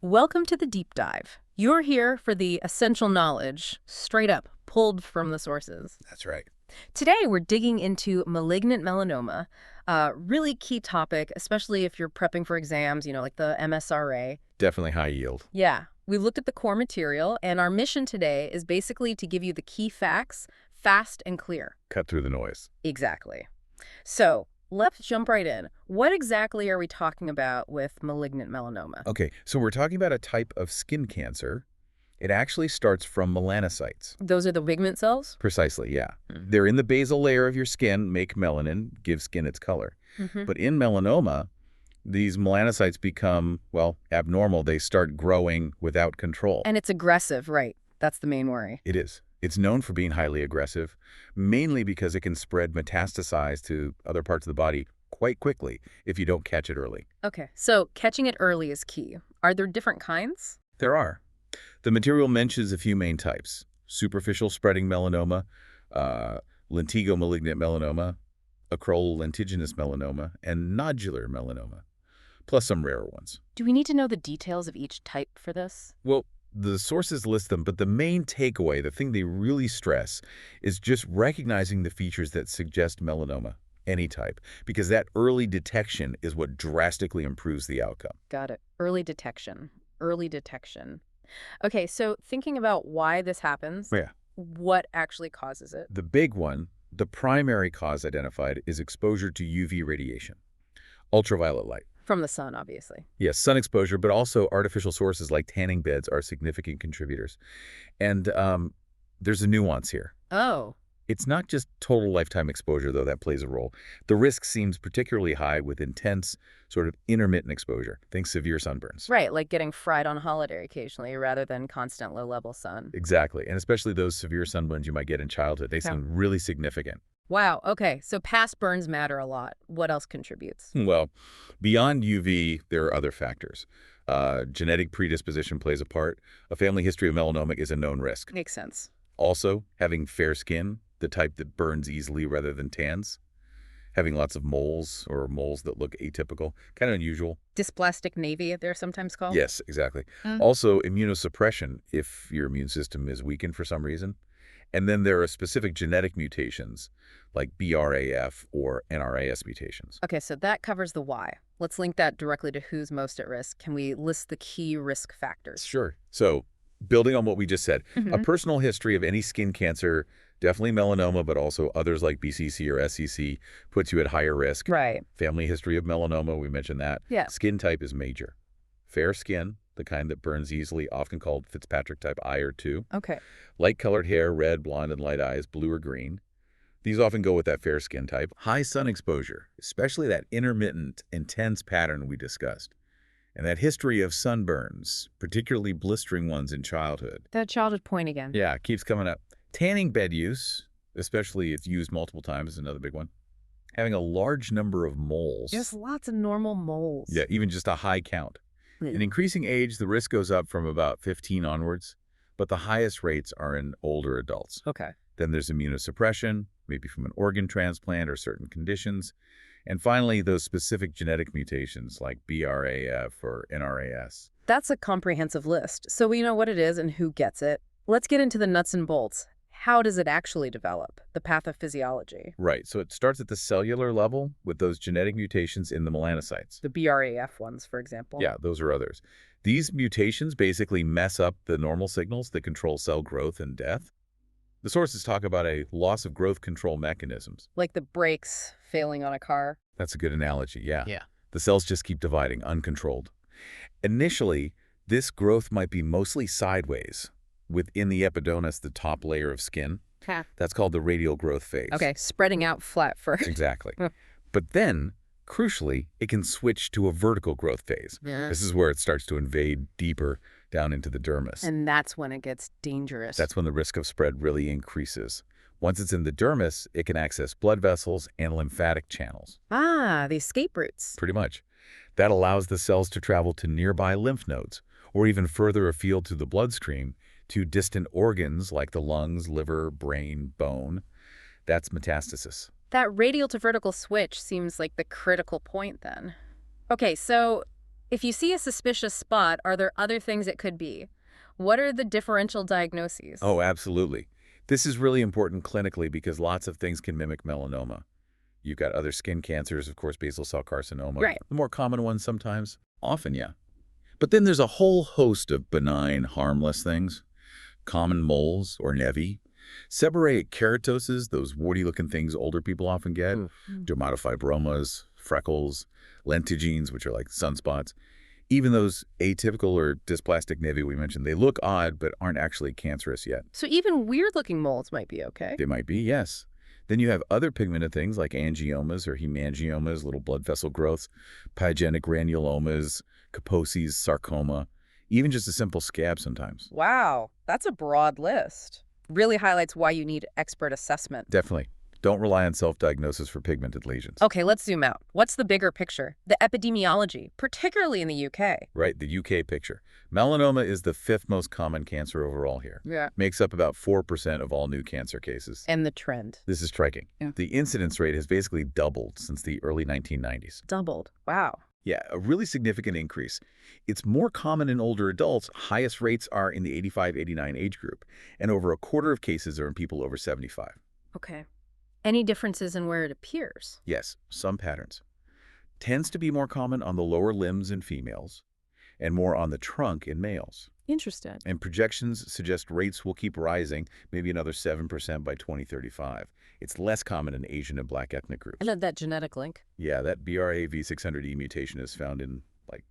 Welcome to the deep dive. You're here for the essential knowledge, straight up, pulled from the sources. That's right. Today, we're digging into malignant melanoma, a really key topic, especially if you're prepping for exams, like the MSRA. Definitely high yield. Yeah, we looked at the core material, and our mission today is basically to give you the key facts, fast and clear. Cut through the noise. Exactly. So, let's jump right in. What exactly are we talking about with malignant melanoma? Okay, so we're talking about a type of skin cancer. It actually starts from melanocytes. Those are the pigment cells? Precisely, yeah. They're in the basal layer of your skin, make melanin, give skin its color. But in melanoma, these melanocytes become, well, abnormal. They start growing without control. And it's aggressive, right? That's the main worry. It is. It's known for being highly aggressive, mainly because it can spread metastasize to other parts of the body quite quickly if you don't catch it early. Okay, so catching it early is key. Are there different kinds? There are. The material mentions a few main types: superficial spreading melanoma, lentigo malignant melanoma, acral lentiginous melanoma, and nodular melanoma, plus some rarer ones. Do we need to know the details of each type for this? Well, the sources list them, but the main takeaway, the thing they really stress, is just recognizing the features that suggest melanoma, any type, because that early detection is what drastically improves the outcome. Got it. Early detection. Early detection. Okay, so thinking about why this happens, Yeah. what actually causes it? The big one, the primary cause identified, is exposure to UV radiation, ultraviolet light. From the sun, obviously. Yes, sun exposure, but also artificial sources like tanning beds are significant contributors. And there's a nuance here. Oh. It's not just total lifetime exposure, though, that plays a role. The risk seems particularly high with intense, sort of intermittent exposure. Think severe sunburns. Right, like getting fried on holiday occasionally rather than constant low-level sun. Exactly, and especially those severe sunburns you might get in childhood. They sound really significant. Wow, okay, so past burns matter a lot. What else contributes? Well, beyond UV, there are other factors. Genetic predisposition plays a part. A family history of melanoma is a known risk. Makes sense. Also, having fair skin, the type that burns easily rather than tans. Having lots of moles or moles that look atypical, kind of unusual. Dysplastic navy, they're sometimes called? Yes, exactly. Also, immunosuppression if your immune system is weakened for some reason. And then there are specific genetic mutations like BRAF or NRAS mutations. Okay, so that covers the why. Let's link that directly to who's most at risk. Can we list the key risk factors? Sure. So, building on what we just said, a personal history of any skin cancer, definitely melanoma, but also others like BCC or SCC, puts you at higher risk. Right. Family history of melanoma, we mentioned that. Yeah. Skin type is major. Fair skin, the kind that burns easily, often called Fitzpatrick type I or II. Okay. Light-colored hair, red, blonde, and light eyes, blue or green. These often go with that fair skin type. High sun exposure, especially that intermittent, intense pattern we discussed. And that history of sunburns, particularly blistering ones in childhood. That childhood point again. Yeah, it keeps coming up. Tanning bed use, especially if used multiple times, is another big one. Having a large number of moles. Just lots of normal moles. Yeah, even just a high count. In increasing age, the risk goes up from about 15 onwards, but the highest rates are in older adults. Okay. Then there's immunosuppression, maybe from an organ transplant or certain conditions. And finally, those specific genetic mutations like BRAF or NRAS. That's a comprehensive list. So we know what it is and who gets it. Let's get into the nuts and bolts. How does it actually develop? The pathophysiology. Right, so it starts at the cellular level with those genetic mutations in the melanocytes. The BRAF ones, for example. Yeah, those are others. These mutations basically mess up the normal signals that control cell growth and death. The sources talk about a loss of growth control mechanisms. Like the brakes failing on a car. That's a good analogy, yeah. Yeah. The cells just keep dividing, uncontrolled. Initially, this growth might be mostly sideways, within the epidermis, the top layer of skin. Ha. That's called the radial growth phase. Okay, spreading out flat first. Exactly. But then, crucially, it can switch to a vertical growth phase. Yeah. This is where it starts to invade deeper down into the dermis. And that's when it gets dangerous. That's when the risk of spread really increases. Once it's in the dermis, it can access blood vessels and lymphatic channels. Ah, the escape routes. Pretty much. That allows the cells to travel to nearby lymph nodes, or even further afield to the bloodstream, to distant organs like the lungs, liver, brain, bone. That's metastasis. That radial to vertical switch seems like the critical point then. Okay, so If you see a suspicious spot, are there other things it could be? What are the differential diagnoses? Oh, absolutely. This is really important clinically because lots of things can mimic melanoma. You've got other skin cancers, of course, basal cell carcinoma. Right. The more common ones sometimes. Often, yeah. But then there's a whole host of benign, harmless things. Common moles or nevi. Seborrheic keratoses, those warty-looking things older people often get. Dermatofibromas, freckles, lentigines, which are like sunspots. Even those atypical or dysplastic nevi we mentioned, they look odd but aren't actually cancerous yet. So even weird-looking moles might be okay. They might be, yes. Then you have other pigmented things like angiomas or hemangiomas, little blood vessel growths, pyogenic granulomas, Kaposi's sarcoma, even just a simple scab sometimes. Wow, that's a broad list. Really highlights why you need expert assessment. Definitely. Don't rely on self-diagnosis for pigmented lesions. Okay, let's zoom out. What's the bigger picture? The epidemiology, particularly in the UK. Right, the UK picture. Melanoma is the 5th most common cancer overall here. Yeah. Makes up about 4% of all new cancer cases. And the trend. This is striking. Yeah. The incidence rate has basically doubled since the early 1990s. Doubled. Wow. Yeah, a really significant increase. It's more common in older adults. Highest rates are in the 85-89 age group, and over a quarter of cases are in people over 75. Okay. Any differences in where it appears? Yes, some patterns. Tends to be more common on the lower limbs in females and more on the trunk in males. Interesting. And projections suggest rates will keep rising, maybe another 7% by 2035. It's less common in Asian and Black ethnic groups. I love that genetic link. Yeah, that BRA V600E mutation is found in like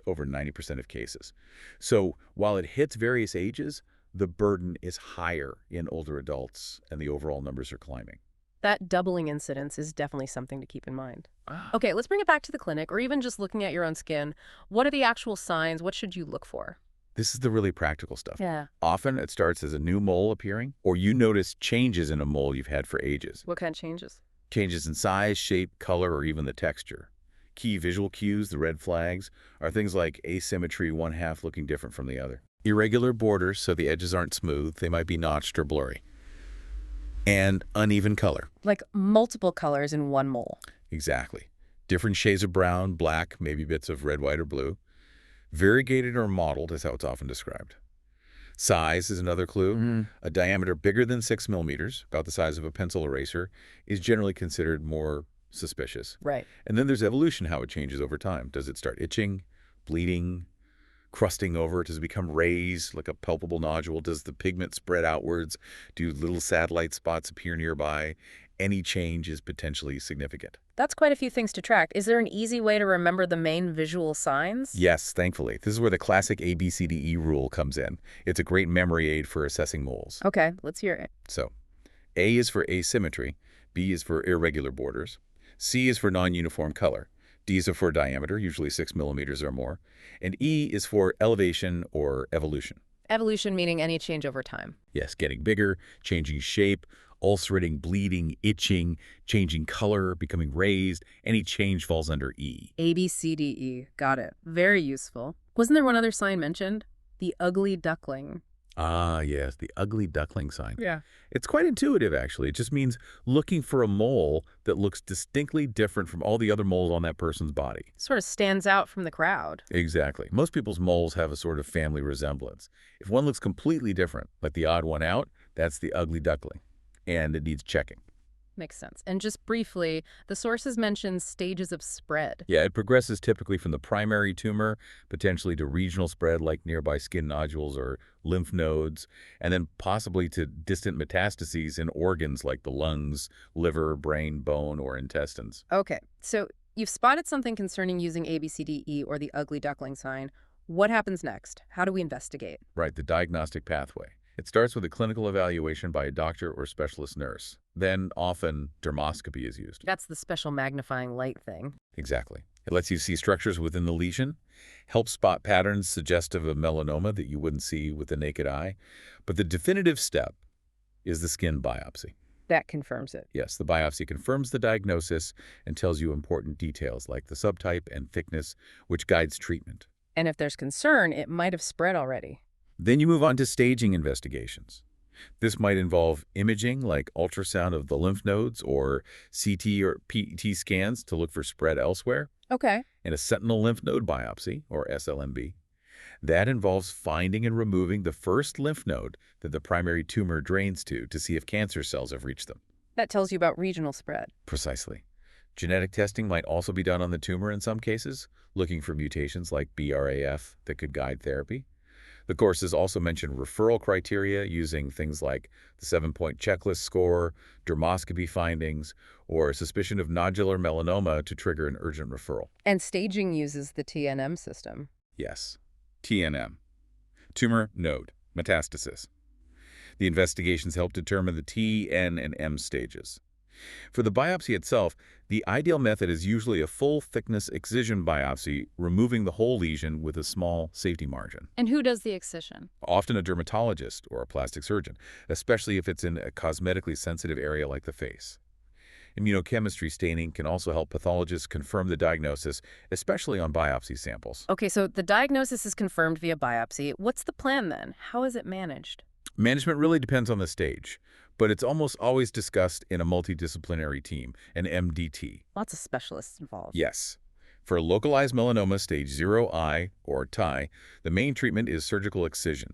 over 90% of cases. So while it hits various ages, the burden is higher in older adults and the overall numbers are climbing. That doubling incidence is definitely something to keep in mind. Okay, let's bring it back to the clinic, or even just looking at your own skin. What are the actual signs? What should you look for? This is the really practical stuff. Yeah. Often it starts as a new mole appearing, or you notice changes in a mole you've had for ages. What kind of changes? Changes in size, shape, color, or even the texture. Key visual cues, the red flags, are things like asymmetry, one half looking different from the other. Irregular borders, so the edges aren't smooth. They might be notched or blurry. And uneven color. Like multiple colors in one mole. Exactly. Different shades of brown, black, maybe bits of red, white, or blue. Variegated or mottled is how it's often described. Size is another clue. A diameter bigger than 6 millimeters, about the size of a pencil eraser, is generally considered more suspicious. Right. And then there's evolution, how it changes over time. Does it start itching, bleeding, crusting over? Does it become raised, like a palpable nodule? Does the pigment spread outwards? Do little satellite spots appear nearby? Any change is potentially significant. That's quite a few things to track. Is there an easy way to remember the main visual signs? Yes, thankfully. This is where the classic ABCDE rule comes in. It's a great memory aid for assessing moles. Okay, let's hear it. So, A is for asymmetry, B is for irregular borders, C is for non-uniform color, D is for diameter, usually 6 millimeters or more, and E is for elevation or evolution. Evolution meaning any change over time. Yes, getting bigger, changing shape, ulcerating, bleeding, itching, changing color, becoming raised. Any change falls under E. A, B, C, D, E. Got it. Very useful. Wasn't there one other sign mentioned? The ugly duckling. Ah, yes, the ugly duckling sign. Yeah. It's quite intuitive, actually. It just means looking for a mole that looks distinctly different from all the other moles on that person's body. Sort of stands out from the crowd. Exactly. Most people's moles have a sort of family resemblance. If one looks completely different, like the odd one out, that's the ugly duckling, and it needs checking. Makes sense. And just briefly, the sources mention stages of spread. Yeah, it progresses typically from the primary tumor, potentially to regional spread like nearby skin nodules or lymph nodes, and then possibly to distant metastases in organs like the lungs, liver, brain, bone, or intestines. Okay, so you've spotted something concerning using ABCDE or the ugly duckling sign. What happens next? How do we investigate? Right, the diagnostic pathway. It starts with a clinical evaluation by a doctor or specialist nurse. Then, often, dermoscopy is used. That's the special magnifying light thing. Exactly. It lets you see structures within the lesion, helps spot patterns suggestive of melanoma that you wouldn't see with the naked eye. But the definitive step is the skin biopsy. That confirms it. Yes, the biopsy confirms the diagnosis and tells you important details like the subtype and thickness, which guides treatment. And if there's concern, it might have spread already. Then you move on to staging investigations. This might involve imaging like ultrasound of the lymph nodes or CT or PET scans to look for spread elsewhere, Okay. and a sentinel lymph node biopsy, or SLNB. That involves finding and removing the first lymph node that the primary tumor drains to see if cancer cells have reached them. That tells you about regional spread. Precisely. Genetic testing might also be done on the tumor in some cases, looking for mutations like BRAF that could guide therapy. The courses also mention referral criteria using things like the 7-point checklist score, dermoscopy findings, or suspicion of nodular melanoma to trigger an urgent referral. And staging uses the TNM system. Yes. TNM. Tumor node metastasis. The investigations help determine the T, N, and M stages. For the biopsy itself, the ideal method is usually a full-thickness excision biopsy, removing the whole lesion with a small safety margin. And who does the excision? Often a dermatologist or a plastic surgeon, especially if it's in a cosmetically sensitive area like the face. Immunochemistry staining can also help pathologists confirm the diagnosis, especially on biopsy samples. Okay, so the diagnosis is confirmed via biopsy. What's the plan then? How is it managed? Management really depends on the stage, but it's almost always discussed in a multidisciplinary team, an MDT. Lots of specialists involved. Yes. For localized melanoma stage 0I or TI, the main treatment is surgical excision,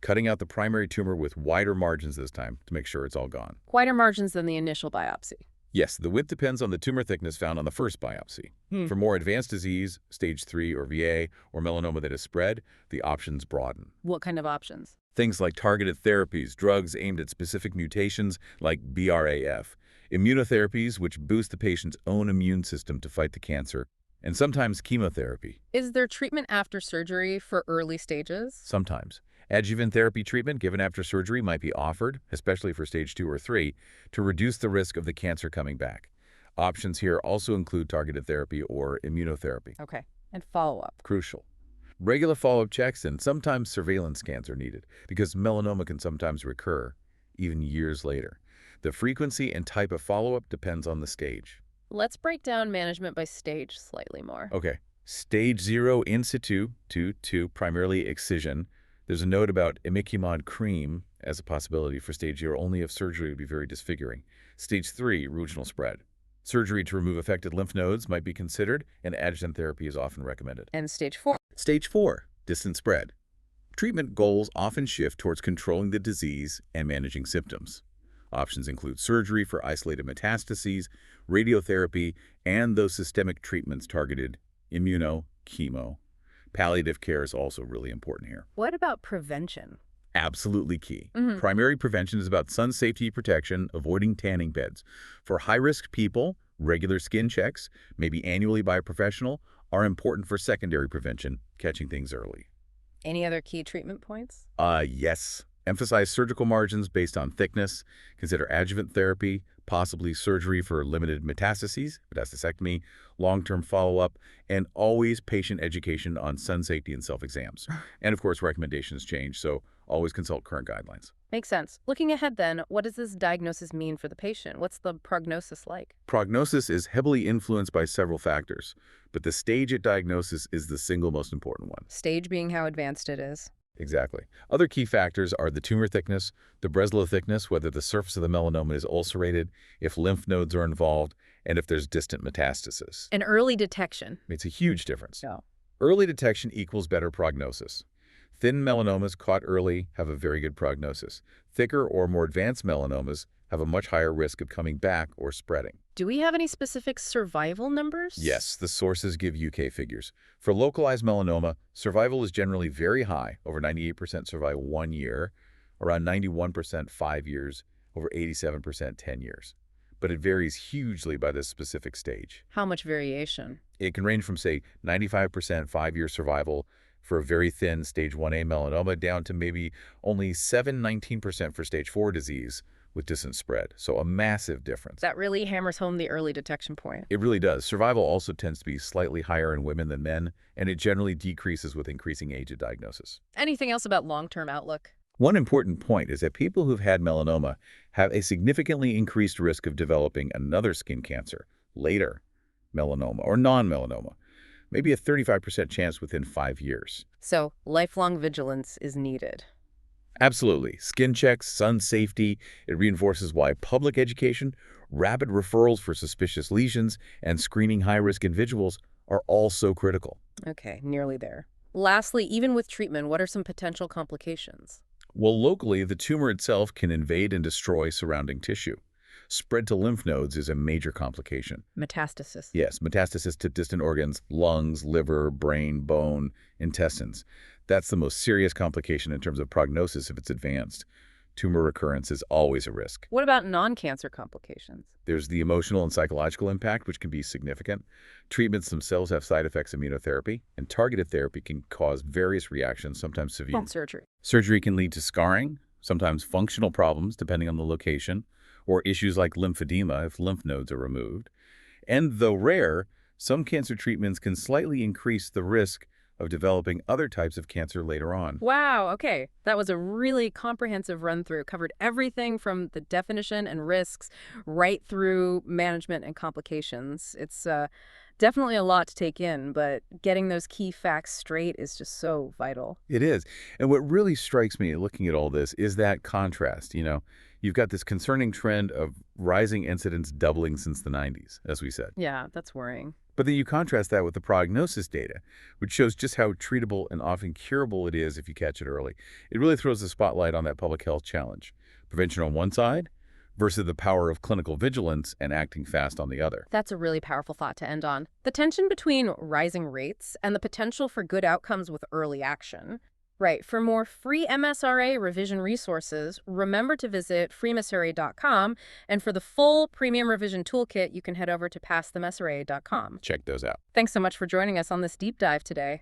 cutting out the primary tumor with wider margins this time to make sure it's all gone. Wider margins than the initial biopsy. Yes, the width depends on the tumor thickness found on the first biopsy. For more advanced disease, stage 3 or VA, or melanoma that is spread, the options broaden. What kind of options? Things like targeted therapies, drugs aimed at specific mutations like BRAF, immunotherapies which boost the patient's own immune system to fight the cancer, and sometimes chemotherapy. Is there treatment after surgery for early stages? Sometimes. Adjuvant therapy treatment given after surgery might be offered, especially for stage 2 or 3, to reduce the risk of the cancer coming back. Options here also include targeted therapy or immunotherapy. Okay. And follow-up. Crucial. Regular follow-up checks and sometimes surveillance scans are needed because melanoma can sometimes recur, even years later. The frequency and type of follow-up depends on the stage. Let's break down management by stage slightly more. Okay. Stage 0 in situ, 2, primarily excision. There's a note about imiquimod cream as a possibility for stage 0 only if surgery would be very disfiguring. Stage 3, regional spread. Surgery to remove affected lymph nodes might be considered, and adjuvant therapy is often recommended. And stage 4. Stage 4, distant spread. Treatment goals often shift towards controlling the disease and managing symptoms. Options include surgery for isolated metastases, radiotherapy, and those systemic treatments targeted immuno, chemo. Palliative care is also really important here. What about prevention? Absolutely key. Primary prevention is about sun safety protection, avoiding tanning beds. For high-risk people, regular skin checks, maybe annually by a professional, are important for secondary prevention, catching things early. Any other key treatment points? Yes. Emphasize surgical margins based on thickness. Consider adjuvant therapy, possibly surgery for limited metastases, metastasectomy, long-term follow-up, and always patient education on sun safety and self-exams. And of course, recommendations change, so always consult current guidelines. Makes sense. Looking ahead then, what does this diagnosis mean for the patient? What's the prognosis like? Prognosis is heavily influenced by several factors, but the stage at diagnosis is the single most important one. Stage being how advanced it is. Exactly. Other key factors are the tumor thickness, the Breslow thickness, whether the surface of the melanoma is ulcerated, if lymph nodes are involved, and if there's distant metastasis. And early detection. It's a huge difference. Yeah. Early detection equals better prognosis. Thin melanomas caught early have a very good prognosis. Thicker or more advanced melanomas have a much higher risk of coming back or spreading. Do we have any specific survival numbers? Yes, the sources give UK figures. For localized melanoma, survival is generally very high, over 98% survive 1 year, around 91% 5 years, over 87% 10 years. But it varies hugely by the specific stage. How much variation? It can range from, say, 95% 5-year survival for a very thin stage 1A melanoma down to maybe only 19% for stage 4 disease with distant spread. So a massive difference. That really hammers home the early detection point. It really does. Survival also tends to be slightly higher in women than men, and it generally decreases with increasing age of diagnosis. Anything else about long-term outlook? One important point is that people who've had melanoma have a significantly increased risk of developing another skin cancer later, melanoma or non-melanoma, maybe a 35% chance within 5 years. So lifelong vigilance is needed. Absolutely. Skin checks, sun safety, it reinforces why public education, rapid referrals for suspicious lesions, and screening high-risk individuals are all so critical. Okay, nearly there. Lastly, even with treatment, what are some potential complications? Well, locally, the tumor itself can invade and destroy surrounding tissue. Spread to lymph nodes is a major complication. Metastasis. Yes, metastasis to distant organs, lungs, liver, brain, bone, intestines. That's the most serious complication in terms of prognosis if it's advanced. Tumor recurrence is always a risk. What about non-cancer complications? There's the emotional and psychological impact, which can be significant. Treatments themselves have side effects of immunotherapy, and targeted therapy can cause various reactions, sometimes severe. Surgery. Surgery can lead to scarring, sometimes functional problems depending on the location, or issues like lymphedema if lymph nodes are removed. And though rare, some cancer treatments can slightly increase the risk of developing other types of cancer later on. Wow, okay. That was a really comprehensive run-through. Covered everything from the definition and risks right through management and complications. It's definitely a lot to take in, but getting those key facts straight is just so vital. It is. And what really strikes me looking at all this is that contrast. You've got this concerning trend of rising incidence doubling since the 90s, as we said. Yeah, that's worrying. But then you contrast that with the prognosis data, which shows just how treatable and often curable it is if you catch it early. It really throws the spotlight on that public health challenge. Prevention on one side versus the power of clinical vigilance and acting fast on the other. That's a really powerful thought to end on. The tension between rising rates and the potential for good outcomes with early action. Right. For more free MSRA revision resources, remember to visit freemsra.com. And for the full premium revision toolkit, you can head over to passthemsra.com. Check those out. Thanks so much for joining us on this deep dive today.